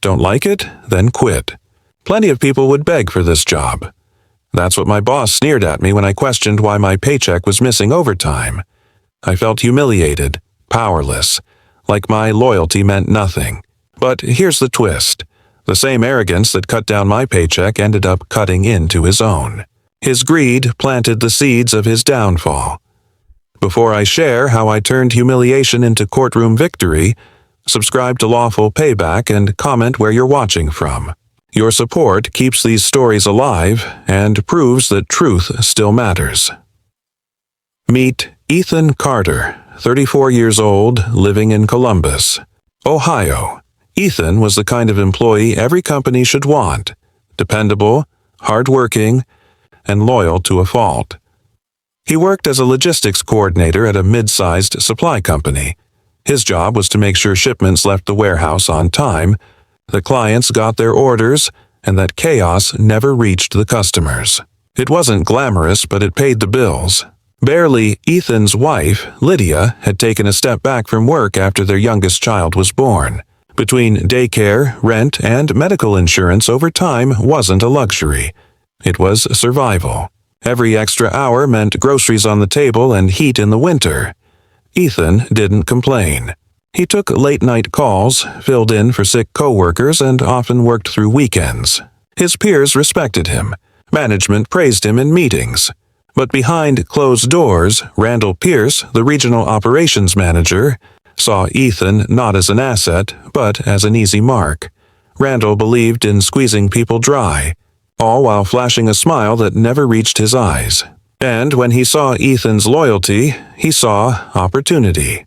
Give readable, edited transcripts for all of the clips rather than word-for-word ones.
Don't like it? Then quit. Plenty of people would beg for this job. That's what my boss sneered at me when I questioned why my paycheck was missing overtime. I felt humiliated, powerless, like my loyalty meant nothing. But here's the twist. The same arrogance that cut down my paycheck ended up cutting into his own. His greed planted the seeds of his downfall. Before I share how I turned humiliation into courtroom victory, subscribe to Lawful Payback and comment where you're watching from. Your support keeps these stories alive and proves that truth still matters. Meet Ethan Carter, 34 years old, living in Columbus, Ohio. Ethan was the kind of employee every company should want: dependable, hardworking, and loyal to a fault. He worked as a logistics coordinator at a mid-sized supply company. His job was to make sure shipments left the warehouse on time, the clients got their orders, and that chaos never reached the customers. It wasn't glamorous, but it paid the bills. Barely, Ethan's wife, Lydia, had taken a step back from work after their youngest child was born. Between daycare, rent, and medical insurance, overtime wasn't a luxury. It was survival. Every extra hour meant groceries on the table and heat in the winter. Ethan didn't complain. He took late-night calls, filled in for sick coworkers, and often worked through weekends. His peers respected him. Management praised him in meetings. But behind closed doors, Randall Pierce, the regional operations manager, saw Ethan not as an asset, but as an easy mark. Randall believed in squeezing people dry, all while flashing a smile that never reached his eyes. And when he saw Ethan's loyalty, he saw opportunity.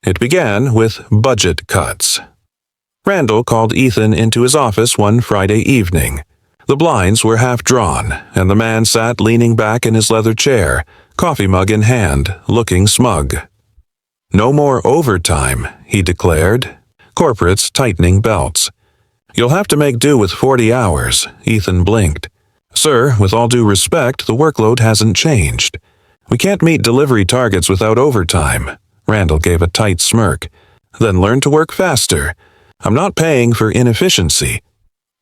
It began with budget cuts. Randall called Ethan into his office one Friday evening. The blinds were half drawn, and the man sat leaning back in his leather chair, coffee mug in hand, looking smug. "No more overtime," he declared. Corporates tightening belts. "You'll have to make do with 40 hours, Ethan blinked. "Sir, with all due respect, the workload hasn't changed. We can't meet delivery targets without overtime." Randall gave a tight smirk. "Then learn to work faster. I'm not paying for inefficiency."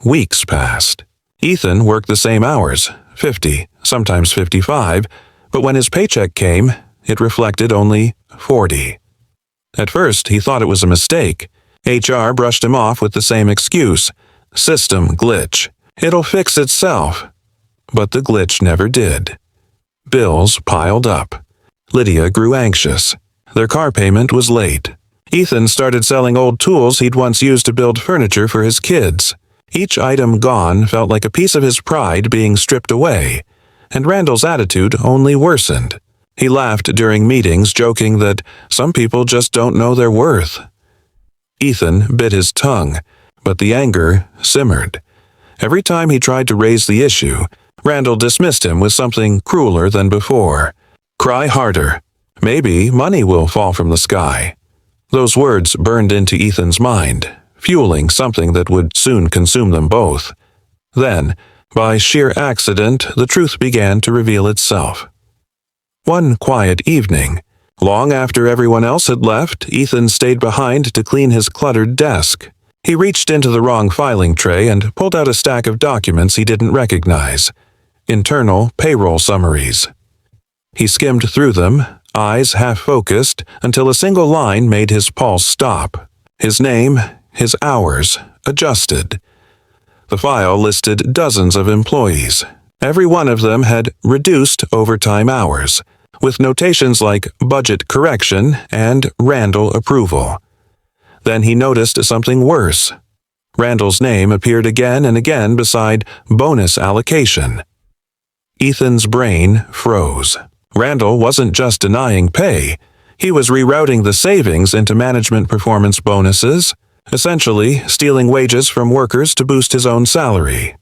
Weeks passed. Ethan worked the same hours, 50, sometimes 55, but when his paycheck came, it reflected only 40. At first, he thought it was a mistake. HR brushed him off with the same excuse: system glitch. It'll fix itself. But the glitch never did. Bills piled up. Lydia grew anxious. Their car payment was late. Ethan started selling old tools he'd once used to build furniture for his kids. Each item gone felt like a piece of his pride being stripped away, and Randall's attitude only worsened. He laughed during meetings, joking that some people just don't know their worth. Ethan bit his tongue, but the anger simmered. Every time he tried to raise the issue, Randall dismissed him with something crueler than before. "Cry harder. Maybe money will fall from the sky." Those words burned into Ethan's mind, fueling something that would soon consume them both. Then, by sheer accident, the truth began to reveal itself. One quiet evening, long after everyone else had left, Ethan stayed behind to clean his cluttered desk. He reached into the wrong filing tray and pulled out a stack of documents he didn't recognize. Internal payroll summaries. He skimmed through them, eyes half-focused, until a single line made his pulse stop. His name, his hours, adjusted. The file listed dozens of employees. Every one of them had reduced overtime hours, with notations like budget correction and Randall approval. Then he noticed something worse. Randall's name appeared again and again beside bonus allocation. Ethan's brain froze. Randall wasn't just denying pay. He was rerouting the savings into management performance bonuses, essentially stealing wages from workers to boost his own salary.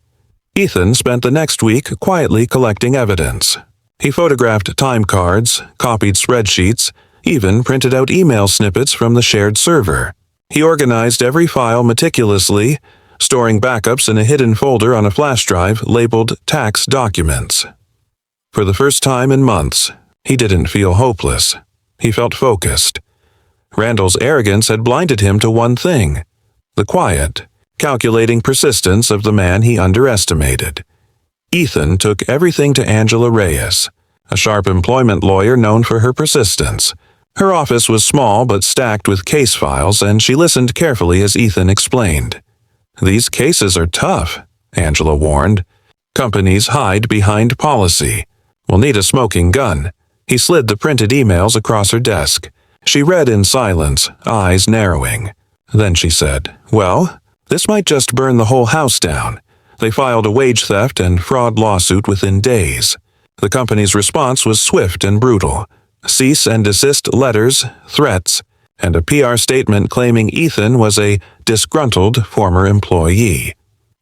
Ethan spent the next week quietly collecting evidence. He photographed time cards, copied spreadsheets, even printed out email snippets from the shared server. He organized every file meticulously, storing backups in a hidden folder on a flash drive labeled tax documents. For the first time in months, he didn't feel hopeless. He felt focused. Randall's arrogance had blinded him to one thing: the quiet. calculating persistence of the man he underestimated. Ethan took everything to Angela Reyes, a sharp employment lawyer known for her persistence. Her office was small but stacked with case files, and she listened carefully as Ethan explained. "These cases are tough," Angela warned. "Companies hide behind policy. We'll need a smoking gun." He slid the printed emails across her desk. She read in silence, eyes narrowing. Then she said, "Well, this might just burn the whole house down." They filed a wage theft and fraud lawsuit within days. The company's response was swift and brutal. Cease and desist letters, threats, and a PR statement claiming Ethan was a disgruntled former employee.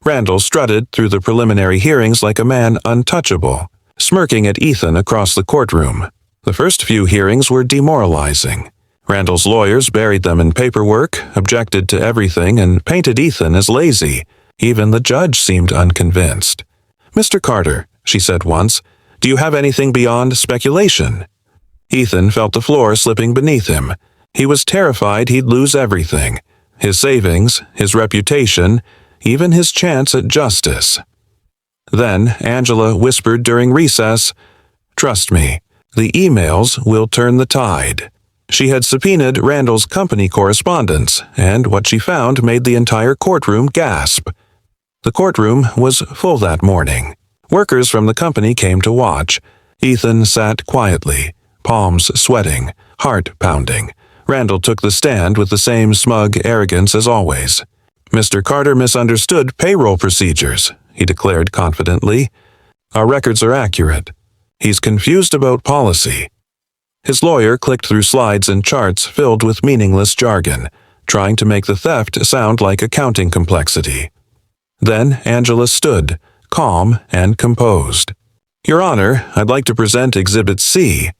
Randall strutted through the preliminary hearings like a man untouchable, smirking at Ethan across the courtroom. The first few hearings were demoralizing. Randall's lawyers buried them in paperwork, objected to everything, and painted Ethan as lazy. Even the judge seemed unconvinced. "Mr. Carter," she said once, "do you have anything beyond speculation?" Ethan felt the floor slipping beneath him. He was terrified he'd lose everything: his savings, his reputation, even his chance at justice. Then Angela whispered during recess, "Trust me, the emails will turn the tide." She had subpoenaed Randall's company correspondence, and what she found made the entire courtroom gasp. The courtroom was full that morning. Workers from the company came to watch. Ethan sat quietly, palms sweating, heart pounding. Randall took the stand with the same smug arrogance as always. "Mr. Carter misunderstood payroll procedures," he declared confidently. "Our records are accurate. He's confused about policy." His lawyer clicked through slides and charts filled with meaningless jargon, trying to make the theft sound like accounting complexity. Then Angela stood, calm and composed. "Your Honor, I'd like to present Exhibit C."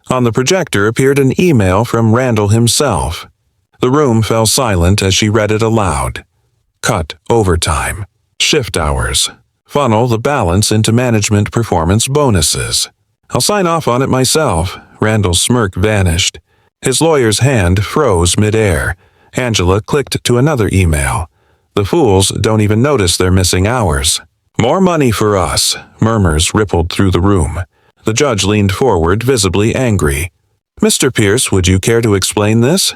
On the projector appeared an email from Randall himself. The room fell silent as she read it aloud. "Cut overtime. Shift hours. Funnel the balance into management performance bonuses. I'll sign off on it myself." Randall's smirk vanished. His lawyer's hand froze midair. Angela clicked to another email. "The fools don't even notice they're missing hours." "More money for us," murmurs rippled through the room. The judge leaned forward, visibly angry. "Mr. Pierce, would you care to explain this?"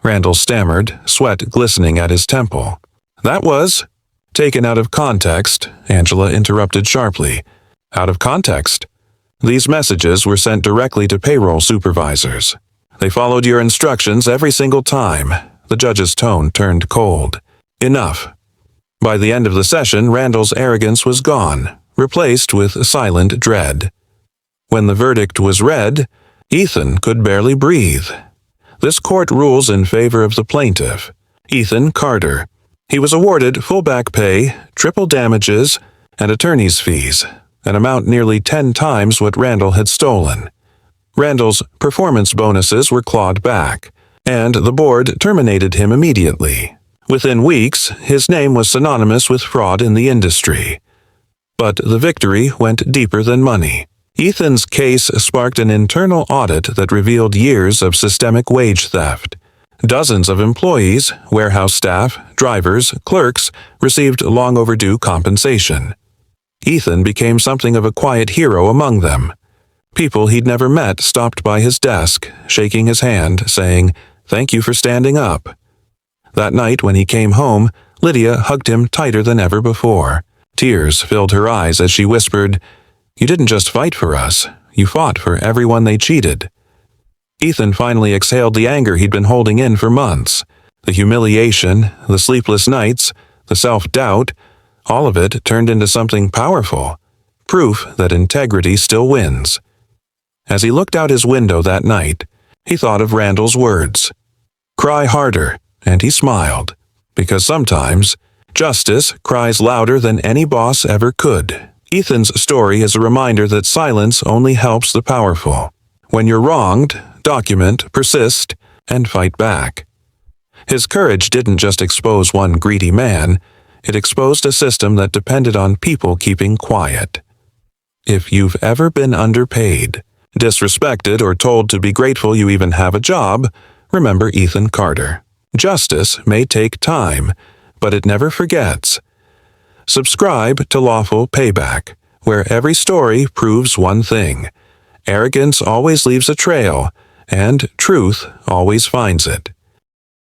Randall stammered, sweat glistening at his temple. "That was taken out of context," Angela interrupted sharply. "Out of context? These messages were sent directly to payroll supervisors. They followed your instructions every single time." The judge's tone turned cold. "Enough." By the end of the session, Randall's arrogance was gone, replaced with silent dread. When the verdict was read, Ethan could barely breathe. This court rules in favor of the plaintiff, Ethan Carter. He was awarded full back pay, triple damages, and attorney's fees, an amount nearly 10 times what Randall had stolen. Randall's performance bonuses were clawed back, and the board terminated him immediately. Within weeks, his name was synonymous with fraud in the industry. But the victory went deeper than money. Ethan's case sparked an internal audit that revealed years of systemic wage theft. Dozens of employees, warehouse staff, drivers, clerks received long overdue compensation. Ethan became something of a quiet hero among them. People he'd never met stopped by his desk, shaking his hand, saying, "Thank you for standing up." That night when he came home, Lydia hugged him tighter than ever before. Tears filled her eyes as she whispered, "You didn't just fight for us, you fought for everyone they cheated." Ethan finally exhaled the anger he'd been holding in for months. The humiliation, the sleepless nights, the self-doubt, all of it turned into something powerful, proof that integrity still wins. As he looked out his window that night, he thought of Randall's words. "Cry harder," and he smiled, because sometimes justice cries louder than any boss ever could. Ethan's story is a reminder that silence only helps the powerful. When you're wronged, document, persist, and fight back. His courage didn't just expose one greedy man, it exposed a system that depended on people keeping quiet. If you've ever been underpaid, disrespected, or told to be grateful you even have a job, remember Ethan Carter. Justice may take time, but it never forgets. Subscribe to Lawful Payback, where every story proves one thing: arrogance always leaves a trail, and truth always finds it.